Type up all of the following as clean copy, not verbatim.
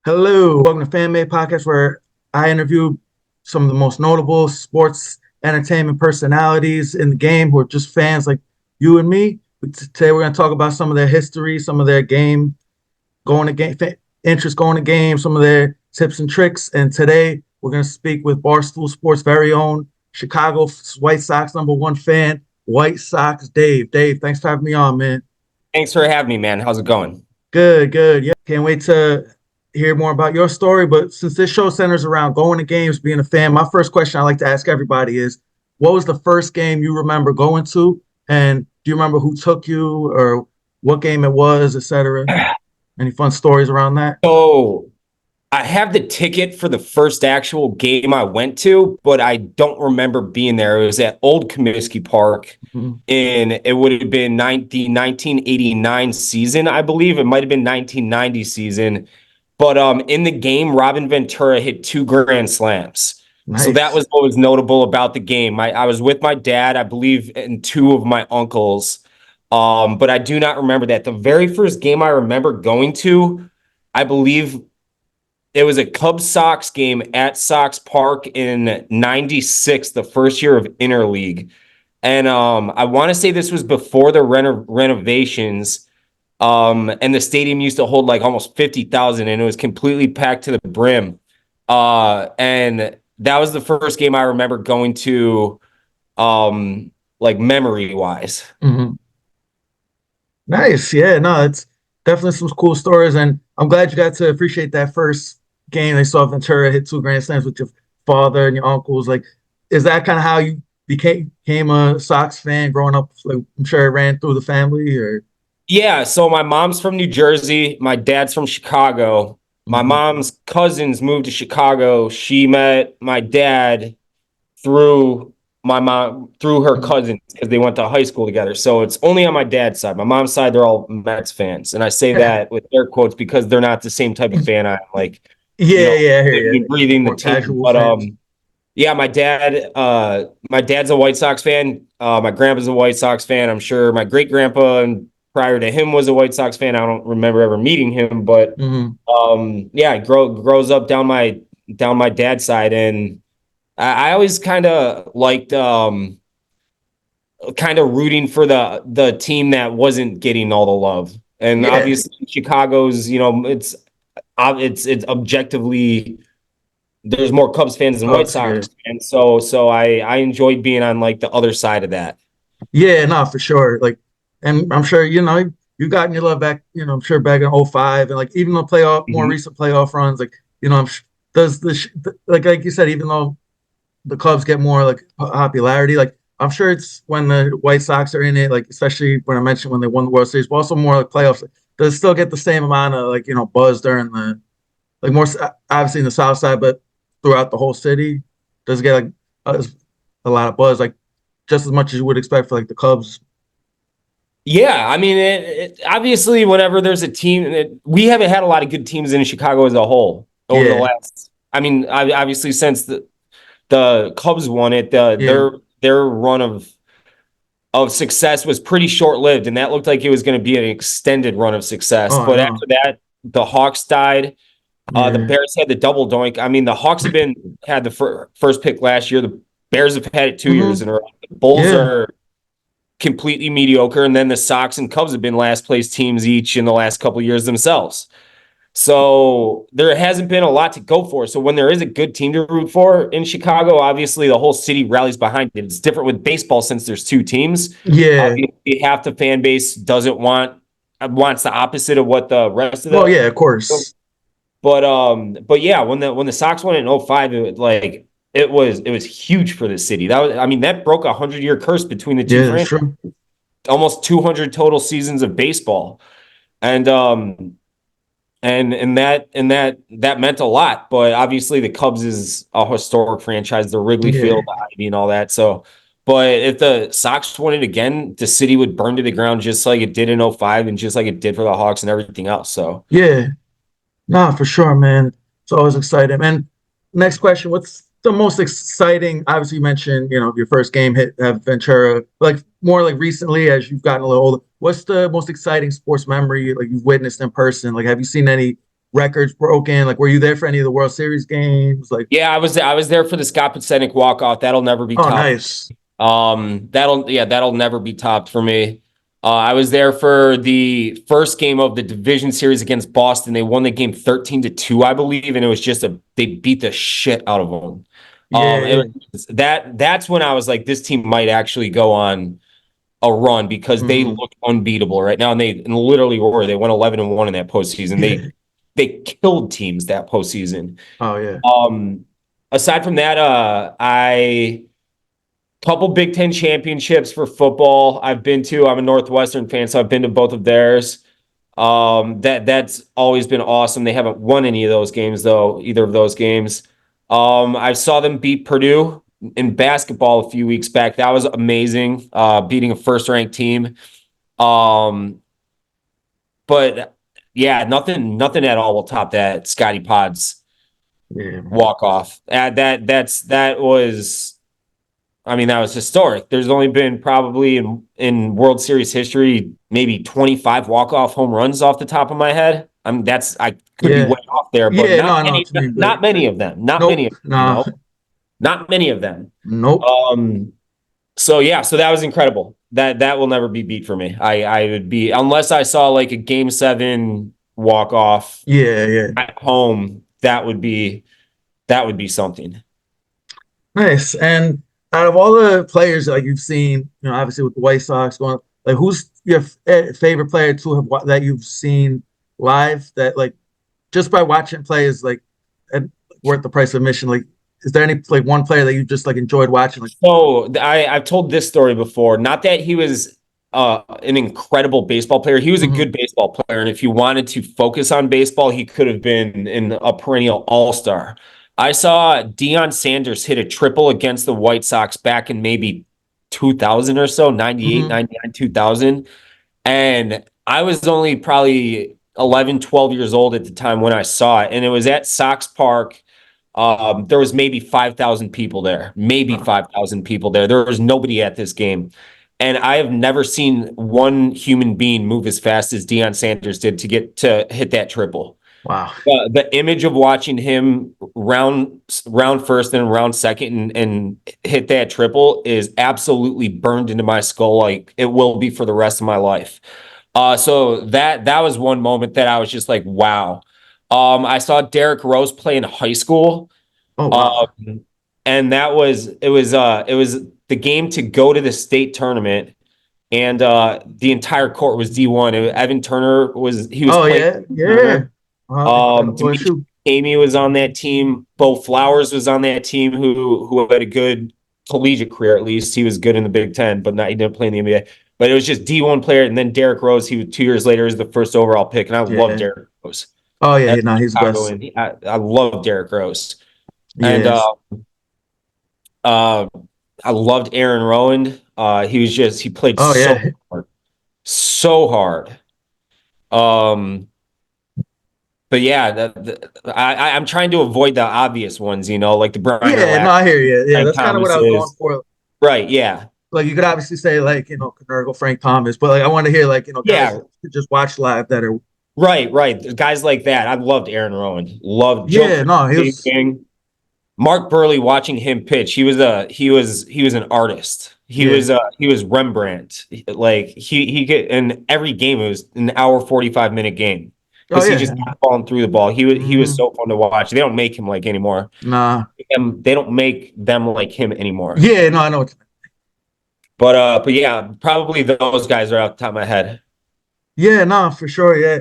Hello, welcome to Fan Made Podcast, where I interview some of the most notable sports entertainment personalities in the game who are just fans like you and me. Today, we're going to talk about some of their history, some of their game, going to game, interest going to games, some of their tips and tricks. And today, we're going to speak with Barstool Sports' very own Chicago White Sox #1 fan, White Sox Dave. Dave, thanks for having me on, man. Thanks for having me, man. How's it going? Good, good. Yeah, can't wait to hear more about your story. But since this show centers around going to games, being a fan, my first question I like to ask everybody is, what was the first game you remember going to? And do you remember who took you or what game it was, etc.? Any fun stories around that? So I have the ticket for the first actual game I went to, but I don't remember being there. It was at Old Comiskey Park, Mhm. and it would have been the 1989 season, I believe. It might have been 1990 season. But in the game, Robin Ventura hit 2 grand slams. So that Nice. was what was notable about the game. I was with my dad, I believe, and two of my uncles. But I do not remember that. The very first game I remember going to, I believe it was a Cubs Sox game at Sox Park in '96, the first year of Interleague. And I want to say this was before the renovations. And the stadium used to hold like almost 50,000, and it was completely packed to the brim. And that was the first game I remember going to, like memory wise. Hmm. Nice. Yeah, no, it's definitely some cool stories. And I'm glad you got to appreciate that first game. They saw Ventura hit 2 grand slams with your father and your uncles. Like, is that kind of how you became a Sox fan growing up? Like, I'm sure it ran through the family or. Yeah, so my mom's from New Jersey, my dad's from Chicago. My Mhm. mom's cousins moved to Chicago. She met my dad through my mom through her Mhm. cousins because they went to high school together. So it's only on my dad's side. My mom's side, they're all Mets fans, and I say Yeah, that with air quotes because they're not the same type of fan I'm like, yeah, yeah, I hear living you. and breathing the More team. casual But fans. yeah, my dad's a White Sox fan. My grandpa's a White Sox fan. I'm sure my great grandpa and prior to him was a White Sox fan. I don't remember ever meeting him, but Hmm. yeah, grows up down my dad's side, and I always kind of liked kind of rooting for the team that wasn't getting all the love. And Yeah. obviously Chicago's, it's objectively there's more Cubs fans than White Cubs, yeah. Sox fans. So I enjoyed being on like the other side of that. Yeah, no, for sure. Like, and I'm sure, you got your love back, I'm sure back in '05 and like even the more Mhm. recent playoff runs, like, does like you said, even though the Cubs get more like popularity, like I'm sure it's when the White Sox are in it, like especially when I mentioned when they won the World Series, but also more like playoffs, like, does it still get the same amount of like, buzz during the like more obviously in the South Side, but throughout the whole city, does it get like a, a lot of buzz, like just as much as you would expect for like the Cubs? Yeah, I mean, obviously, whenever there's a team, we haven't had a lot of good teams in Chicago as a whole over the Yeah, last. I mean, obviously, since the Cubs won it, yeah. their run of success was pretty short lived, and that looked like it was going to be an extended run of success. Oh, I But know. after that, the Hawks died. The Yeah, Bears had the double doink. I mean, the Hawks had the first pick last year. The Bears have had it 2 years in hmm, a row. The Bulls yeah, are completely mediocre, and then the Sox and Cubs have been last place teams each in the last couple of years themselves. So there hasn't been a lot to go for. So when there is a good team to root for in Chicago, obviously the whole city rallies behind it. It's different with baseball since there's two teams. yeah. Obviously, half the fan base doesn't wants the opposite of what the rest of Well, the. yeah, of course. But yeah, when the Sox won in '05, it was huge for the city. I mean that broke a 100-year curse between the two Yeah, that's franchises. true. Almost 200 total seasons of baseball, and that meant a lot. But obviously, the Cubs is a historic franchise, the Wrigley Yeah, Field, the Ivy, and all that. So, but if the Sox won it again, the city would burn to the ground just like it did in '05 and just like it did for the Hawks and everything else. So, yeah. Nah, for sure, man. It's always exciting. And next question, what's the most exciting? Obviously, you mentioned, your first game hit have Ventura, like more like recently as you've gotten a little older. What's the most exciting sports memory like you've witnessed in person? Like, have you seen any records broken? Like, were you there for any of the World Series games? Like, Yeah, I was there for the Scott Podsednik walk-off. That'll never be oh, topped. nice. That'll never be topped for me. I was there for the first game of the division series against Boston. They won the game 13-2, I believe, and it was just they beat the shit out of them. Yeah, It yeah. was that's when I was like, this team might actually go on a run because they Hmm. look unbeatable right now, and they literally were. They went 11-1 in that postseason. Yeah. They killed teams that postseason. Oh, yeah. Um, Aside from that, I couple Big Ten championships for football I've been to. I'm a Northwestern fan, so I've been to both of theirs. That's always been awesome. They haven't won any of those games though, either of those games. I saw them beat Purdue in basketball a few weeks back. That was amazing. Beating a first ranked team. Um, but yeah, nothing at all will top that Scotty Pods Yeah, man. walk off. That was, I mean, that was historic. There's only been probably in World Series history maybe 25 walk-off home runs off the top of my head. I mean, I could be Yeah. way off there, but Yeah, no, I know what you mean. But not many of them. Not many nope. of them, Nah. not many of them. Nope. So yeah, so that was incredible. That will never be beat for me. I would be, unless I saw like a game seven walk-off Yeah, yeah. at home, that would be something. Nice. And out of all the players like you've seen, obviously with the White Sox going, like who's your favorite player to have that you've seen live that like just by watching play is like and worth the price of admission? Like, is there any like one player that you just like enjoyed watching? Like, So I've told this story before. Not that he was an incredible baseball player. He was a mhm. good baseball player, and if you wanted to focus on baseball, he could have been a perennial all-star. I saw Deion Sanders hit a triple against the White Sox back in maybe 2000 or so, 98, Mhm. 99, 2000. And I was only probably 11, 12 years old at the time when I saw it. And it was at Sox Park. There was maybe 5,000 people there, maybe Oh, 5,000 people there. There was nobody at this game. And I have never seen one human being move as fast as Deion Sanders did to get to hit that triple. wow. The image of watching him round first and round second and hit that triple is absolutely burned into my skull, like it will be for the rest of my life. So that was one moment that I was just like, wow. I saw Derrick Rose play in high school. Oh, wow. Um, and it was the game to go to the state tournament, and the entire court was D1. Evan Turner was Oh, playing yeah. Yeah. Turner. Incredible Dimitri issue. Amy was on that team. Bo Flowers was on that team, who had a good collegiate career at least. He was good in the Big Ten, but not he didn't play in the NBA. But it was just D1 player, and then Derrick Rose. He was 2 years later is the first overall pick, and I love Yeah. Derrick Rose Oh, yeah. as No, a he's the best. Chicagoan. I love Derrick Rose, and Yes. uh, I loved Aaron Rowan. He played Oh, so yeah. hard, so hard. Um, But yeah, I'm trying to avoid the obvious ones, like the Brian Yeah. No, Urlacher, I hear you. Yeah. Frank That's kind of what I was going Thomases. for. Right, yeah. Like, you could obviously say, like, Canergo, Frank Thomas, but like, I want to hear, like, guys Yeah, to just watch live that are, right. Guys like that. I loved Aaron Rowan. Loved Joe yeah. Creed, No, he same was, thing. Mark Burley, watching him pitch, he was an artist. yeah. He was Rembrandt. Like he could, in every game it was an hour 45-minute game Oh, because he just yeah. kept falling through the ball. He was Hmm. so fun to watch. They don't make him like anymore. Nah. They don't make them like him anymore. Yeah. No, I know. But yeah, probably those guys are off the top of my head. Yeah. No, for sure. Yeah.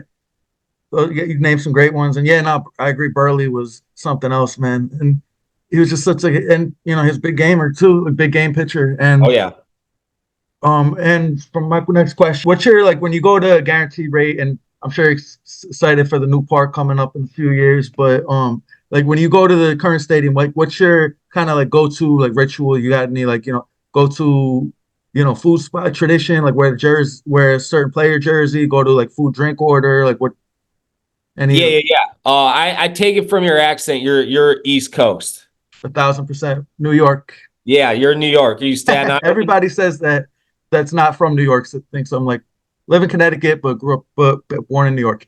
Well, yeah, you named some great ones, and yeah, no, I agree. Burley was something else, man, and he was just such a, and his big gamer too, a big game pitcher, Oh and yeah. from my next question, what's your like when you go to guarantee rate, and I'm sure you're excited for the new park coming up in a few years, but like when you go to the current stadium, like what's your kind of like go to like ritual? You got any like go to food spot tradition, like wear a certain player jersey, go to like food drink order, like what any Yeah. I take it from your accent. You're East Coast. 1,000% New York. Yeah, you're in New York. Are you Staten Island? Everybody says that that's not from New York. So thinks I'm like live in Connecticut, but grew up but born in New York.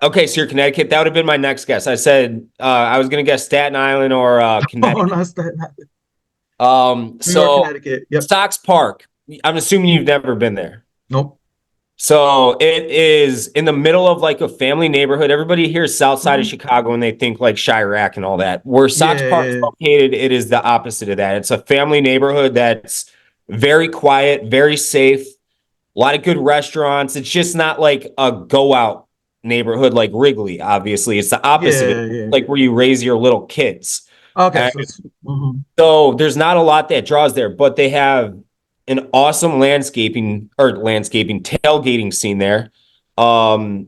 Okay, so you're Connecticut. That would have been my next guess. I said I was gonna guess Staten Island or Oh, Connecticut. no, it's not New York, So Connecticut. Yep. Sox Park. I'm assuming you've never been there. Nope. So it is in the middle of like a family neighborhood. Everybody hears south side of Hmm. Chicago and they think like Chirac and all that. Where Sox Yeah, Park's yeah, located, it is the opposite of that. It's a family neighborhood that's very quiet, very safe, a lot of good restaurants. It's just not like a go out neighborhood like Wrigley, obviously. It's the opposite of yeah, it, yeah. like where you raise your little kids. Okay, And so it's mhm. so there's not a lot that draws there, but they have an awesome landscaping tailgating scene there. Um,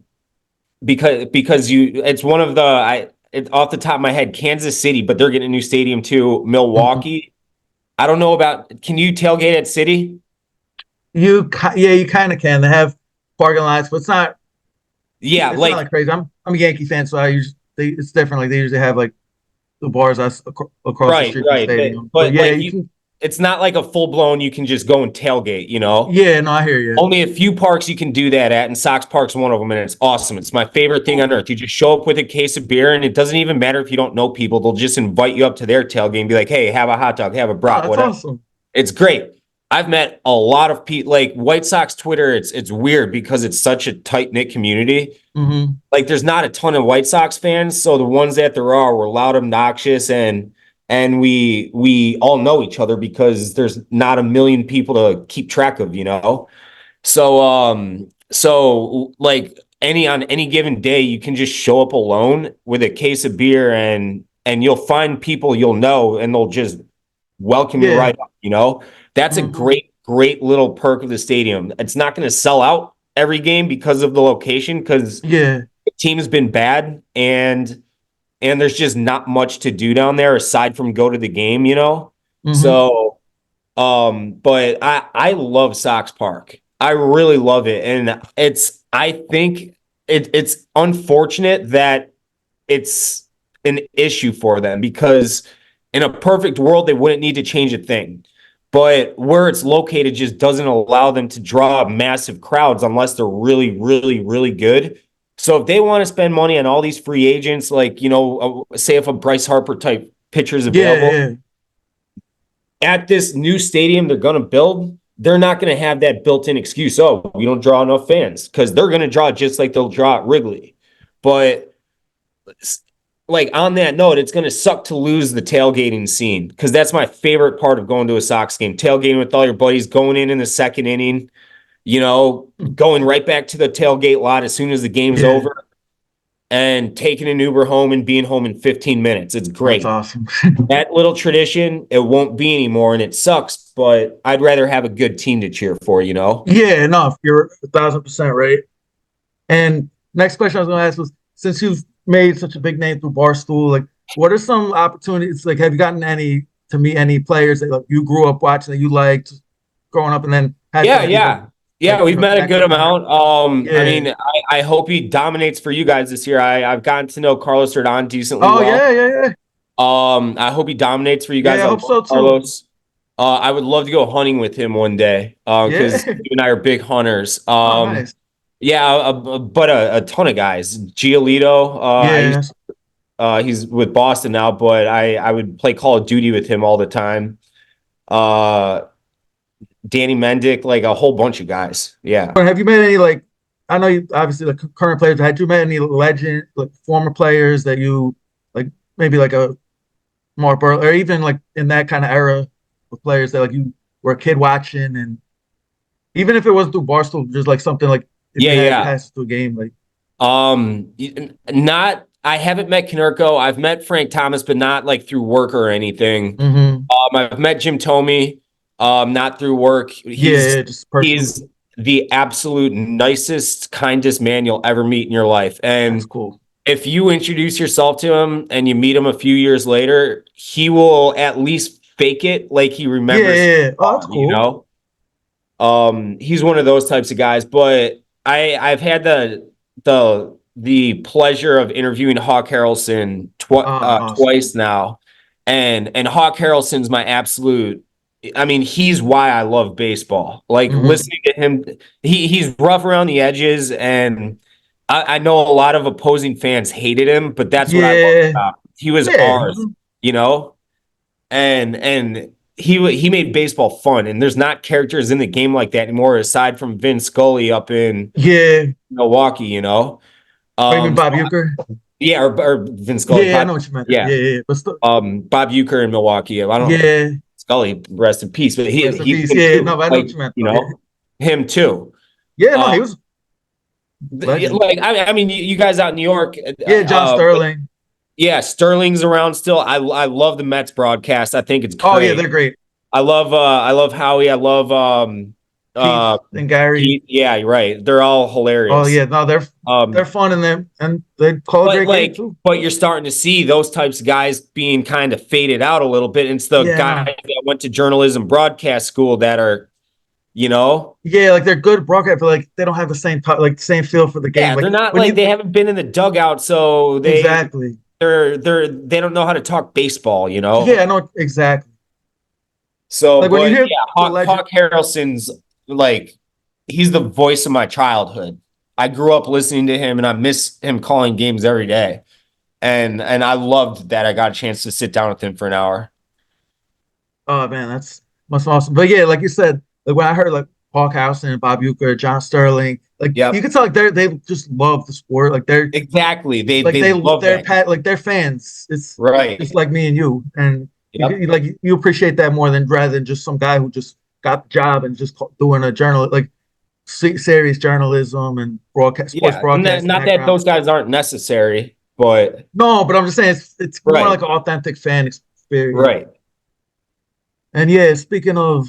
because you it's one of the off the top of my head, Kansas City, but they're getting a new stadium too. Mhm. Milwaukee. I don't know about can you tailgate at City? Yeah, you kind of can. They have parking lots, but Yeah, it's not like like crazy. I'm a Yankee fan, so it's different. Like they usually have like the bars across the right, street from the right. stadium. But But yeah, like you you can. it's not like a full blown you can just go and tailgate, you know? Yeah, no, I hear you. Only a few parks you can do that at, and Sox Park's one of them, and it's awesome. It's my favorite thing Cool. on earth. You just show up with a case of beer, and it doesn't even matter if you don't know people. They'll just invite you up to their tailgate and be like, "Hey, have a hot dog, have a Oh, brat, that's whatever." awesome. It's great. I've met a lot of people like White Sox Twitter. It's weird because it's such a tight knit community. Hmm. Like there's not a ton of White Sox fans, so the ones that there are were loud, obnoxious, and we all know each other because there's not a million people to keep track of, you know. So like on any given day, you can just show up alone with a case of beer and you'll find people you'll know and they'll just welcome you Yeah. right up, you know? That's a Hmm. great little perk of the stadium. It's not going to sell out every game because of the location, because Yeah. the team's been bad and there's just not much to do down there aside from go to the game, you know? Hmm. So but I love Sox Park. I really love it. And I think it's unfortunate that it's an issue for them because in a perfect world, they wouldn't need to change a thing. But where it's located just doesn't allow them to draw massive crowds unless they're really, really, really good. So if they want to spend money on all these free agents, like, you know, say if a Bryce Harper type pitcher is Yeah. available, Yeah. at this new stadium they're going to build, they're not going to have that built-in excuse. Oh, we don't draw enough fans because they're going to draw just like they'll draw at Wrigley. But like on that note, it's going to suck to lose the tailgating scene because that's my favorite part of going to a Sox game. Tailgating with all your buddies, going in the second inning, you know, going right back to the tailgate lot as soon as the game's Yeah. over and taking an Uber home and being home in 15 minutes. It's That's great. awesome. That little tradition, it won't be anymore and it sucks, but I'd rather have a good team to cheer for, you know? Yeah, enough. You're 1,000% right. And next question I was going to ask was, since you've made such a big name through Barstool, like, what are some opportunities? Like, have you gotten any to meet any players that like you grew up watching that you liked growing up, and then had Yeah, to even yeah. Yeah, like we've met a connect good with them? amount. I Yeah. mean, I hope he dominates for you guys this year. I've gotten to know Carlos Rodon decently Oh well. yeah, yeah, yeah, I hope he dominates for you guys. yeah. I I hope love so too. Carlos. I would love to go hunting with him one day. Because Yeah. you and I are big hunters. Oh, nice. Yeah, but a ton of guys. Giolito, Yeah. he's with Boston now, but I would play Call of Duty with him all the time. Uh, Danny Mendick, like a whole bunch of guys. Yeah. But have you met any like? I know you obviously like current players. Had you met any legend, like former players that you like? Maybe like a Mark Burley, or even like in that kind of era of players that like you were a kid watching, and even if it was through Barstool, just like something like if Yeah, you had yeah. passed through a game, like Not I haven't met Konerko. I've met Frank Thomas, but not like through work or anything. mm-hmm. I've met Jim Tomey, not through work. Yeah, yeah, just personally. He's the absolute nicest, kindest man you'll ever meet in your life. That's And cool. if you introduce yourself to him and you meet him a few years later, he will at least fake it like he Yeah, remembers, yeah, yeah. Oh, that's you cool. know? He's one of those types of guys, but I've had the pleasure of interviewing Hawk Harrelson Awesome. twice now, and Hawk Harrelson's my absolute. I mean, he's why I love baseball. Like Mm-hmm. listening to him, he's rough around the edges, and I know a lot of opposing fans hated him, but that's what I loved Yeah, about him. He was yeah, ours, you know, and he made baseball fun. And there's not characters in the game like that anymore, aside from Vin Scully up in yeah. Milwaukee, you know. Oh, you mean So Bob Uecker? yeah, or Vin Scully, Yeah, I Bob, know what you meant. yeah, Yeah, yeah, yeah. But still, Bob Uecker in Milwaukee. I don't yeah. Scully, rest in peace, but Rest in he's peace. good Yeah, too. no, but I know what Like you meant you though. Yeah, know, him too. yeah. No, Um, he was legend. like I mean, you guys out in New York, Yeah, John Sterling. yeah, Sterling's around still. I love the Mets broadcast. I think it's Oh yeah, great. they're great. I love Howie. I love Keith and Gary. Pete. Yeah, you're right. They're all Oh hilarious. yeah, no, they're Um, fun and they call a but great game like, too. but you're starting to see those types of guys being kind of faded out a little bit. It's the Yeah, guys no. that went to journalism broadcast school that are, you know, Yeah, like they're good broadcast, but like they don't have the same like the same feel for the game. yeah, they're Like not when like you they haven't been in the dugout, so exactly. they don't know how to talk baseball, you Yeah, I know. know exactly. So, Like when you but hear yeah, the legend. Hawk Harrelson's like he's the voice of my childhood. I grew up listening to him, and I miss him calling games every day. And I loved that I got a chance to sit down with him for an hour. Oh man, that's awesome. But yeah, like you said, like when I heard like Paul Howson, Bob Uecker, John Sterling, like you Yep, can tell like they just love the sport. Like exactly. like They love they're that game. pat like they're fans. It's just Right. like me and you, and Yep. like you appreciate that more than rather than just some guy who just got the job and just doing a journal like serious journalism and broadcast sports Yeah. broadcasting Not that background. those guys aren't necessary, but No, but I'm just saying it's more right. like an authentic fan experience. Right. And yeah, speaking of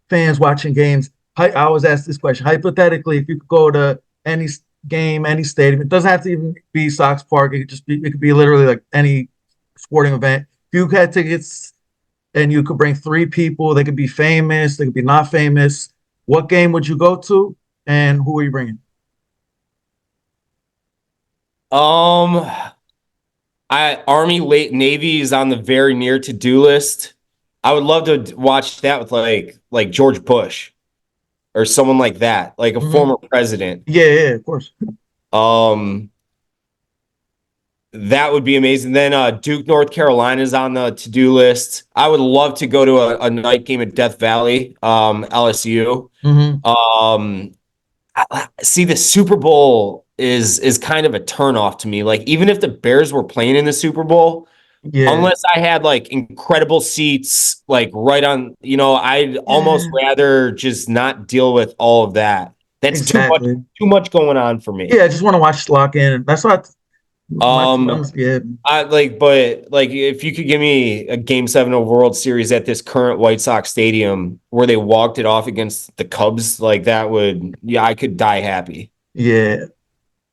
fans watching games, I always ask this question. Hypothetically, if you could go to any game, any stadium, it doesn't have to even be Sox Park. It could be literally like any sporting event. If you had tickets and you could bring three people, they could be famous, they could be not famous. What game would you go to, and who are you bringing? Um, I Army late Navy is on the very near to-do list. I would love to watch that with like George Bush or someone like that, like a Mm-hmm. former president. Yeah, yeah, of course. Um, that would be amazing. Then Duke, North Carolina is on the to-do list. I would love to go to a night game at Death Valley, LSU. Mm-hmm. Um, see, the Super Bowl is kind of a turnoff to me. Like, even if the Bears were playing in the Super Bowl, Yeah, unless I had like incredible seats, like right on, I'd almost yeah, rather just not deal with all of that. That's exactly. too much going on for me. Yeah, I just want to watch lock in. That's what Um, yeah. but like if you could give me a game seven of World Series at this current White Sox stadium where they walked it off against the Cubs, like that would, yeah, I could die happy. Yeah,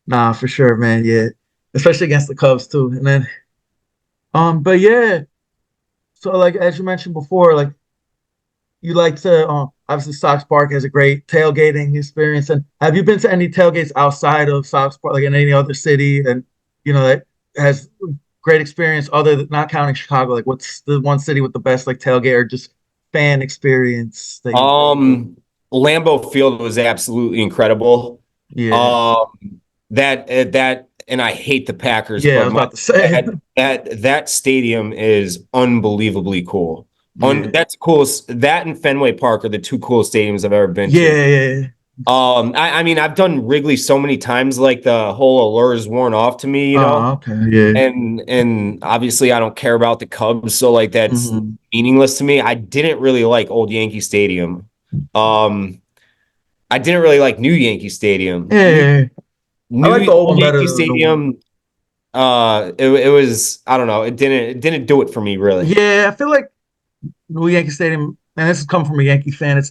nah, for sure, man. Yeah, especially against the Cubs too. And then, but yeah. So like as you mentioned before, like you like to obviously Sox Park has a great tailgating experience. And have you been to any tailgates outside of Sox Park, like in any other city, and that has great experience other than not counting Chicago? Like, what's the one city with the best like tailgate or just fan experience that you go? Um, Lambeau Field was absolutely incredible. Yeah, Um, and I hate the Packers, yeah, I but was about to say. that stadium is unbelievably cool. Yeah, That's coolest. That and Fenway Park are the two coolest stadiums I've ever been to. yeah, yeah. I mean, I've done Wrigley so many times, like the whole allure is worn off to me, Oh, okay, yeah. and obviously I don't care about the Cubs, so like that's Hmm. meaningless to me. I didn't really like old Yankee Stadium. Um, I didn't really like New Yankee Stadium. Yeah, yeah, yeah. I like the old Old one better Yankee than the new one. Stadium. It was, I don't know. It didn't do it for me really. Yeah, I feel like New Yankee Stadium, and this has come from a Yankee fan. It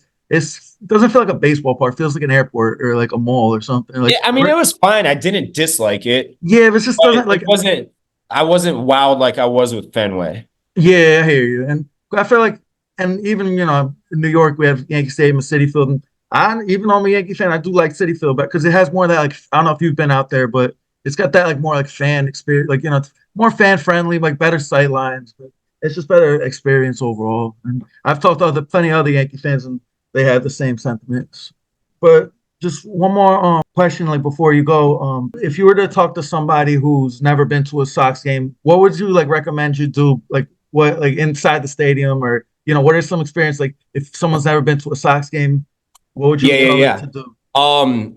doesn't feel like a baseball park. It feels like an airport or like a mall or something. Like, Yeah, I mean, it was fine. I didn't dislike it, yeah, but it just but doesn't it like. wasn't. I wasn't wowed like I was with Fenway. Yeah, I hear you. And I feel like, and even in New York we have Yankee Stadium and City Field. And even though I'm a Yankee fan, I do like City Field, but because it has more of that like I don't know if you've been out there, but it's got that like more like fan experience, like it's more fan friendly, like better sight lines, but it's just better experience overall. And I've talked to plenty of other Yankee fans, and they have the same sentiments. But just one more question, like before you go. If you were to talk to somebody who's never been to a Sox game, what would you like recommend you do? Like what, like inside the stadium, or what are some experience? Like if someone's never been to a Sox game, what would you Yeah, yeah, tell them yeah. to do?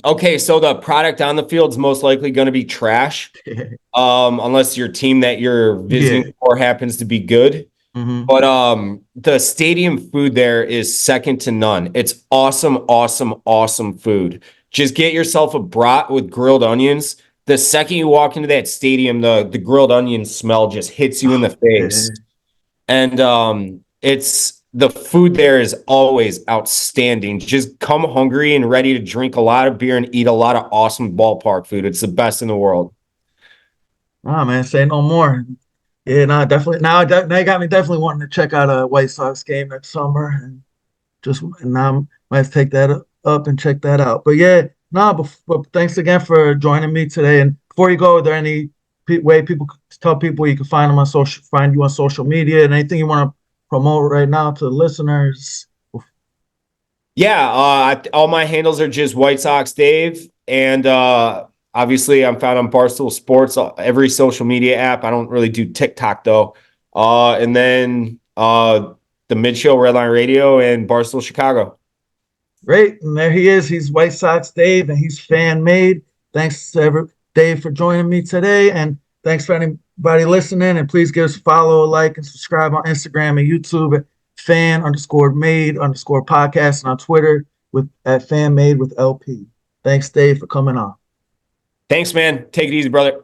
Okay, so the product on the field is most likely going to be trash, unless your team that you're Yeah. visiting for happens to be good. Hmm. But the stadium food there is second to none. It's awesome, awesome, awesome food. Just get yourself a brat with grilled onions. The second you walk into that stadium, the grilled onion smell just hits you in the face. Yeah. And it's the food there is always outstanding. Just come hungry and ready to drink a lot of beer and eat a lot of awesome ballpark food. It's the best in the world. Oh man, say no more. Yeah, no, definitely. Now you got me definitely wanting to check out a White Sox game next summer, and now I might have to take that up and check that out. But yeah, no, but thanks again for joining me today. And before you go, are there any way people tell people you can find you on social media, and anything you want to promote right now to the listeners? Yeah, all my handles are just White Sox Dave, and obviously I'm found on Barstool Sports, every social media app. I don't really do TikTok though. And then the Mid Show, Redline Radio, and Barstool Chicago. Great, and there he is. He's White Sox Dave, and he's fan made. Thanks to Dave for joining me today, and thanks for anybody listening. And please give us a follow, like, and subscribe on Instagram and YouTube at fan_made_podcast, and on Twitter at fan made with LP. Thanks, Dave, for coming on. Thanks, man. Take it easy, brother.